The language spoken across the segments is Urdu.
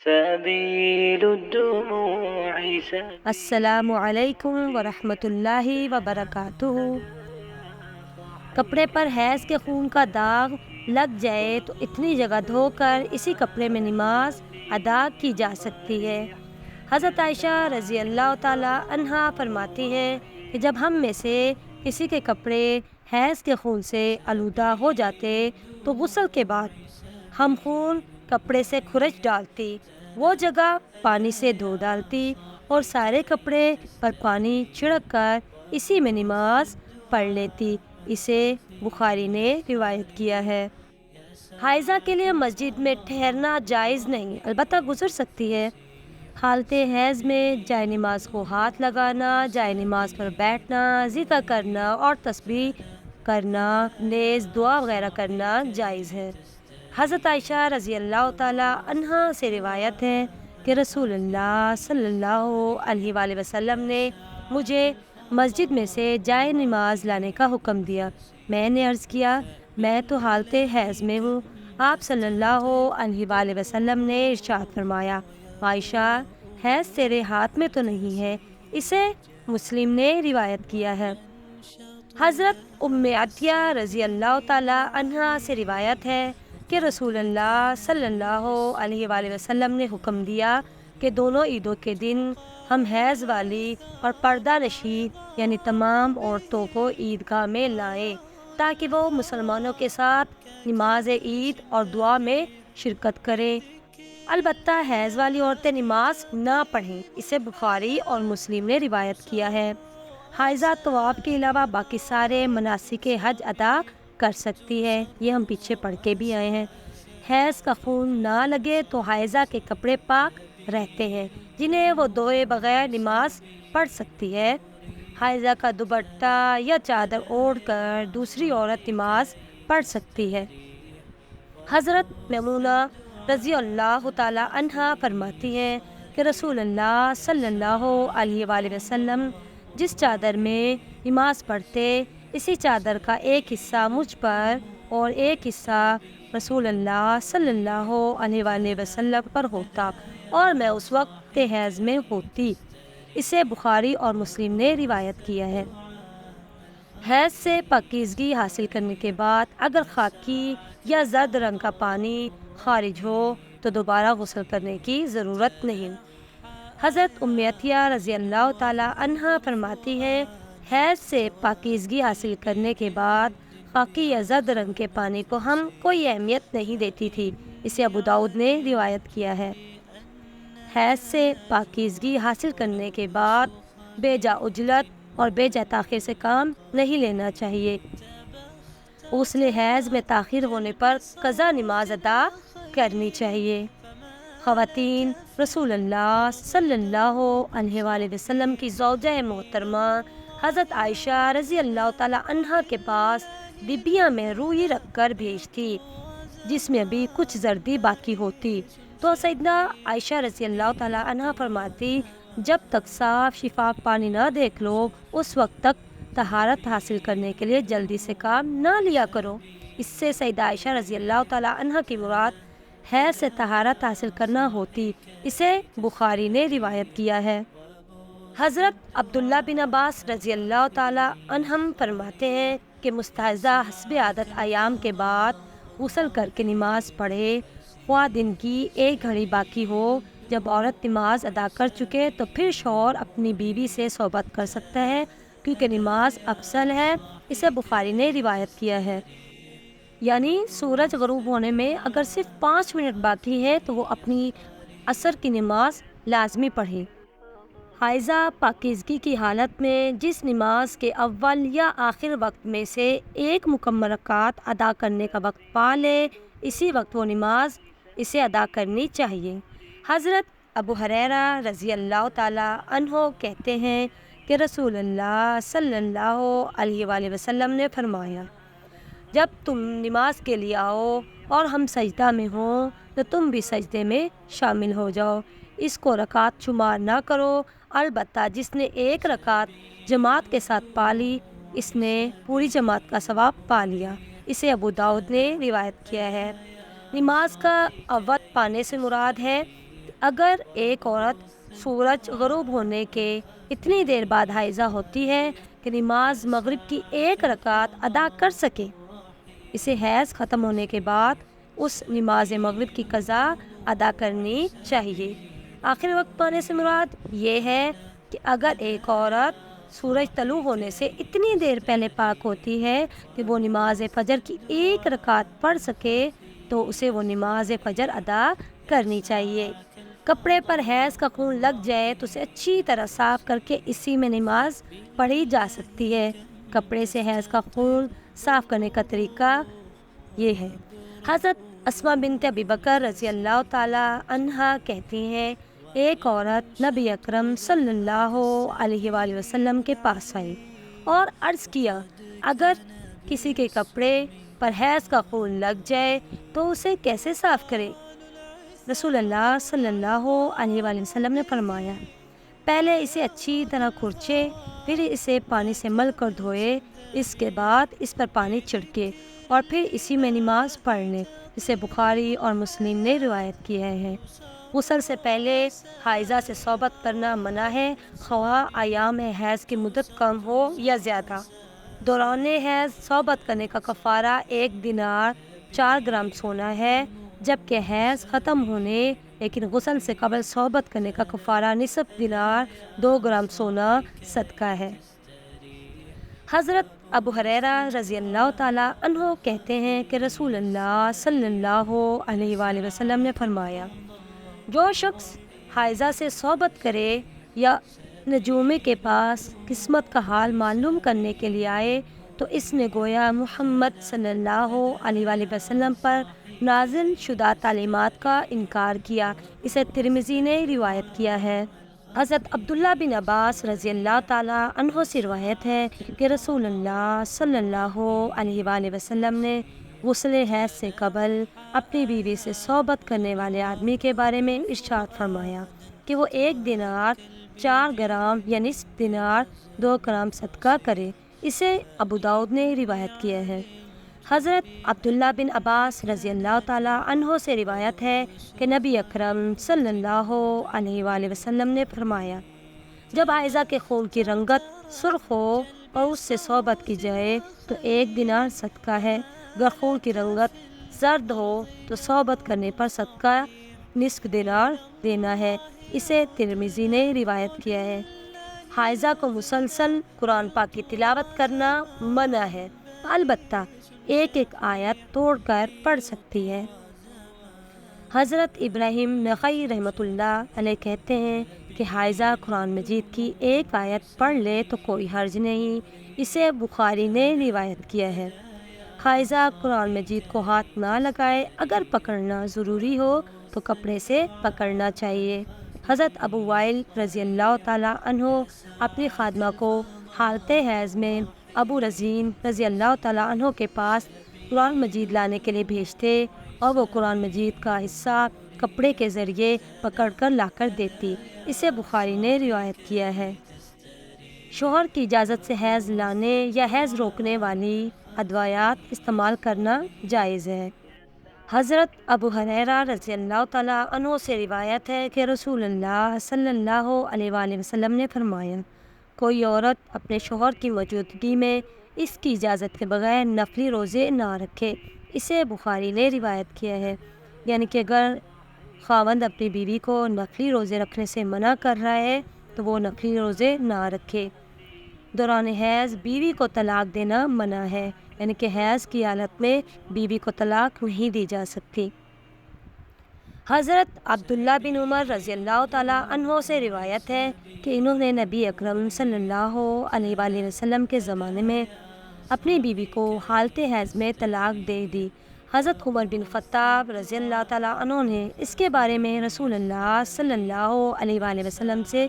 سبيل الدموع السلام علیکم ورحمۃ اللہ وبرکاتہ۔ کپڑے پر حیض کے خون کا داغ لگ جائے تو اتنی جگہ دھو کر اسی کپڑے میں نماز ادا کی جا سکتی ہے۔ حضرت عائشہ رضی اللہ تعالی عنہا فرماتی ہیں کہ جب ہم میں سے کسی کے کپڑے حیض کے خون سے آلودہ ہو جاتے تو غسل کے بعد ہم خون کپڑے سے کھرچ ڈالتی، وہ جگہ پانی سے دھو ڈالتی اور سارے کپڑے پر پانی چھڑک کر اسی میں نماز پڑھ لیتی۔ اسے بخاری نے روایت کیا ہے۔ حائضہ کے لیے مسجد میں ٹھہرنا جائز نہیں، البتہ گزر سکتی ہے۔ حالت حیض میں جائے نماز کو ہاتھ لگانا، جائے نماز پر بیٹھنا، ذکر کرنا اور تسبیح کرنا، نیز دعا وغیرہ کرنا جائز ہے۔ حضرت عائشہ رضی اللہ تعالی عنہا سے روایت ہے کہ رسول اللہ صلی اللہ علیہ وآلہ وسلم نے مجھے مسجد میں سے جائے نماز لانے کا حکم دیا۔ میں نے عرض کیا، میں تو حالت حیض میں ہوں۔ آپ صلی اللہ علیہ وآلہ وسلم نے ارشاد فرمایا، عائشہ، حیض تیرے ہاتھ میں تو نہیں ہے۔ اسے مسلم نے روایت کیا ہے۔ حضرت ام عطیہ رضی اللہ تعالی عنہا سے روایت ہے کہ رسول اللہ صلی اللہ علیہ وآلہ وسلم نے حکم دیا کہ دونوں عیدوں کے دن ہم حیض والی اور پردہ نشین یعنی تمام عورتوں کو عیدگاہ میں لائیں تاکہ وہ مسلمانوں کے ساتھ نماز عید اور دعا میں شرکت کریں۔ البتہ حیض والی عورتیں نماز نہ پڑھیں، اسے بخاری اور مسلم نے روایت کیا ہے۔ حائضہ طواف کے علاوہ باقی سارے مناسک حج ادا کر سکتی ہے، یہ ہم پیچھے پڑھ کے بھی آئے ہیں۔ حیض کا خون نہ لگے تو حائضہ کے کپڑے پاک رہتے ہیں جنہیں وہ دھوئے بغیر نماز پڑھ سکتی ہے۔ حائضہ کا دوپٹہ یا چادر اوڑھ کر دوسری عورت نماز پڑھ سکتی ہے۔ حضرت میمونہ رضی اللہ تعالی عنہا فرماتی ہیں کہ رسول اللہ صلی اللہ علیہ وآلہ وسلم جس چادر میں نماز پڑھتے، اسی چادر کا ایک حصہ مجھ پر اور ایک حصہ رسول اللہ صلی اللہ علیہ وآلہ وسلم پر ہوتا اور میں اس وقت حیض میں ہوتی۔ اسے بخاری اور مسلم نے روایت کیا ہے۔ حیض سے پاکیزگی حاصل کرنے کے بعد اگر خاکی یا زرد رنگ کا پانی خارج ہو تو دوبارہ غسل کرنے کی ضرورت نہیں۔ حضرت ام عطیہ رضی اللہ تعالی عنہا فرماتی ہیں، حیض سے پاکیزگی حاصل کرنے کے بعد خاکی یا زرد رنگ کے پانی کو ہم کوئی اہمیت نہیں دیتی تھی۔ اسے ابو داؤد نے روایت کیا ہے۔ حیض سے پاکیزگی حاصل کرنے کے بعد بے جا عجلت اور بے جا تاخیر سے کام نہیں لینا چاہیے۔ غسل حیض میں تاخیر ہونے پر قضا نماز ادا کرنی چاہیے۔ خواتین، رسول اللہ صلی اللہ علیہ وآلہ وسلم کی زوجہ محترمہ حضرت عائشہ رضی اللہ تعالی عنہا کے پاس ڈبیاں میں روئی رکھ کر بھیجتی جس میں ابھی کچھ زردی باقی ہوتی تو سیدنا عائشہ رضی اللہ تعالی عنہا فرماتی، جب تک صاف شفاف پانی نہ دیکھ لو اس وقت تک طہارت حاصل کرنے کے لیے جلدی سے کام نہ لیا کرو۔ اس سے سیدہ عائشہ رضی اللہ تعالی عنہا کی مراد حیض سے طہارت حاصل کرنا ہوتی۔ اسے بخاری نے روایت کیا ہے۔ حضرت عبداللہ بن عباس رضی اللہ تعالی عنہم فرماتے ہیں کہ مستحضہ حسب عادت ایام کے بعد غسل کر کے نماز پڑھے، خواہ دن کی ایک گھڑی باقی ہو۔ جب عورت نماز ادا کر چکے تو پھر شوہر اپنی بیوی سے صحبت کر سکتا ہے کیونکہ نماز افضل ہے۔ اسے بخاری نے روایت کیا ہے۔ یعنی سورج غروب ہونے میں اگر صرف 5 منٹ باقی ہے تو وہ اپنی عصر کی نماز لازمی پڑھے۔ حائضہ پاکیزگی کی حالت میں جس نماز کے اول یا آخر وقت میں سے ایک مکمل رکعت ادا کرنے کا وقت پا لے، اسی وقت وہ نماز اسے ادا کرنی چاہیے۔ حضرت ابو ہریرہ رضی اللہ تعالی عنہ کہتے ہیں کہ رسول اللہ صلی اللہ علیہ وآلہ وسلم نے فرمایا، جب تم نماز کے لیے آؤ اور ہم سجدہ میں ہوں تو تم بھی سجدے میں شامل ہو جاؤ، اس کو رکعت شمار نہ کرو، البتہ جس نے ایک رکعت جماعت کے ساتھ پا لی اس نے پوری جماعت کا ثواب پا لیا۔ اسے ابو داؤد نے روایت کیا ہے۔ نماز کا وقت پانے سے مراد ہے اگر ایک عورت سورج غروب ہونے کے اتنی دیر بعد حائضہ ہوتی ہے کہ نماز مغرب کی 1 رکعت ادا کر سکے، اسے حیض ختم ہونے کے بعد اس نماز مغرب کی قضا ادا کرنی چاہیے۔ آخر وقت پانے سے مراد یہ ہے کہ اگر ایک عورت سورج طلوع ہونے سے اتنی دیر پہلے پاک ہوتی ہے کہ وہ نماز فجر کی 1 رکعت پڑھ سکے تو اسے وہ نماز فجر ادا کرنی چاہیے۔ کپڑے پر حیض کا خون لگ جائے تو اسے اچھی طرح صاف کر کے اسی میں نماز پڑھی جا سکتی ہے۔ کپڑے سے حیض کا خون صاف کرنے کا طریقہ یہ ہے۔ حضرت اسماء بنت ابی بکر رضی اللہ تعالی عنہا کہتی ہیں، ایک عورت نبی اکرم صلی اللہ علیہ وآلہ وسلم کے پاس آئی اور عرض کیا، اگر کسی کے کپڑے پر حیض کا خون لگ جائے تو اسے کیسے صاف کرے؟ رسول اللہ صلی اللہ علیہ وآلہ وسلم نے فرمایا، پہلے اسے اچھی طرح کھرچے، پھر اسے پانی سے مل کر دھوئے، اس کے بعد اس پر پانی چھڑکے اور پھر اسی میں نماز پڑھ لیں۔ اسے بخاری اور مسلم نے روایت کیا ہے۔ غسل سے پہلے حائضہ سے صحبت کرنا منع ہے، خواہ ایام حیض کی مدت کم ہو یا زیادہ۔ دوران حیض صحبت کرنے کا کفارہ 1 دینار 4 گرام سونا ہے، جبکہ حیض ختم ہونے لیکن غسل سے قبل صحبت کرنے کا کفارہ نصف دینار 2 گرام سونا صدقہ ہے۔ حضرت ابو ہریرہ رضی اللہ تعالی عنہ کہتے ہیں کہ رسول اللہ صلی اللہ علیہ وآلہ وسلم نے فرمایا، جو شخص حائضہ سے صحبت کرے یا نجومی کے پاس قسمت کا حال معلوم کرنے کے لیے آئے تو اس نے گویا محمد صلی اللہ علیہ وآلہ وسلم پر نازل شدہ تعلیمات کا انکار کیا۔ اسے ترمذی نے روایت کیا ہے۔ حضرت عبداللہ بن عباس رضی اللہ تعالیٰ عنہ سے روایت ہے کہ رسول اللہ صلی اللہ علیہ وآلہ وسلم نے غسل حیض سے قبل اپنی بیوی سے صحبت کرنے والے آدمی کے بارے میں ارشاد فرمایا کہ وہ 1 دینار 4 گرام یا نصف دینار 2 گرام صدقہ کرے۔ اسے ابو داؤد نے روایت کیا ہے۔ حضرت عبداللہ بن عباس رضی اللہ تعالیٰ عنہ سے روایت ہے کہ نبی اکرم صلی اللہ علیہ وآلہ وسلم نے فرمایا، جب حائضہ کے خون کی رنگت سرخ ہو اور اس سے صحبت کی جائے تو 1 دینار صدقہ ہے، اگر خون کی رنگت زرد ہو تو صحبت کرنے پر صدقہ نصف دینار دینا ہے۔ اسے ترمذی نے روایت کیا ہے۔ حائضہ کو مسلسل قرآن پاک کی تلاوت کرنا منع ہے، البتہ ایک آیت توڑ کر پڑھ سکتی ہے۔ حضرت ابراہیم نخعی رحمۃ اللہ علیہ کہتے ہیں کہ حائضہ قرآن مجید کی 1 آیت پڑھ لے تو کوئی حرج نہیں، اسے بخاری نے روایت کیا ہے۔ حائضہ قرآن مجید کو ہاتھ نہ لگائے، اگر پکڑنا ضروری ہو تو کپڑے سے پکڑنا چاہیے۔ حضرت ابو وائل رضی اللہ تعالیٰ عنہ اپنی خادمہ کو حالت حیض میں ابو رزین رضی اللہ تعالیٰ عنہ کے پاس قرآن مجید لانے کے لیے بھیجتے اور وہ قرآن مجید کا حصہ کپڑے کے ذریعے پکڑ کر لا کر دیتی۔ اسے بخاری نے روایت کیا ہے۔ شوہر کی اجازت سے حیض لانے یا حیض روکنے والی ادویات استعمال کرنا جائز ہے۔ حضرت ابو ہریرہ رضی اللہ تعالیٰ عنہ سے روایت ہے کہ رسول اللہ صلی اللہ علیہ وآلہ وسلم نے فرمایا، کوئی عورت اپنے شوہر کی موجودگی میں اس کی اجازت کے بغیر نفلی روزے نہ رکھے۔ اسے بخاری نے روایت کیا ہے، یعنی کہ اگر خاوند اپنی بیوی کو نفلی روزے رکھنے سے منع کر رہا ہے تو وہ نفلی روزے نہ رکھے۔ دوران حیض بیوی کو طلاق دینا منع ہے، یعنی کہ حیض کی حالت میں بیوی کو طلاق نہیں دی جا سکتی۔ حضرت عبداللہ بن عمر رضی اللہ تعالیٰ عنہ سے روایت ہے کہ انہوں نے نبی اکرم صلی اللہ علیہ وآلہ وسلم کے زمانے میں اپنی بیوی کو حالت حیض میں طلاق دے دی۔ حضرت عمر بن خطاب رضی اللہ تعالیٰ عنہ نے اس کے بارے میں رسول اللہ صلی اللہ علیہ وآلہ وسلم سے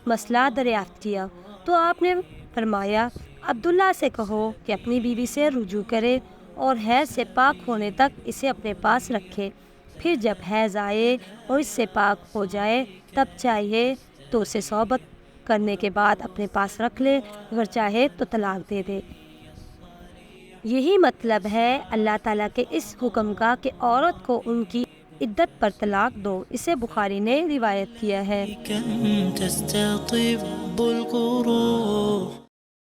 مسئلہ دریافت کیا تو آپ نے فرمایا، عبداللہ سے کہو کہ اپنی بیوی سے رجوع کرے اور حیض سے پاک ہونے تک اسے اپنے پاس رکھے، پھر جب حیض آئے اور اس سے پاک ہو جائے تب چاہیے تو اسے صحبت کرنے کے بعد اپنے پاس رکھ لے، اگر چاہے تو طلاق دے دے۔ یہی مطلب ہے اللہ تعالیٰ کے اس حکم کا کہ عورت کو ان کی عدت پر طلاق دو، اسے بخاری نے روایت کیا ہے۔ كم تستطب القروح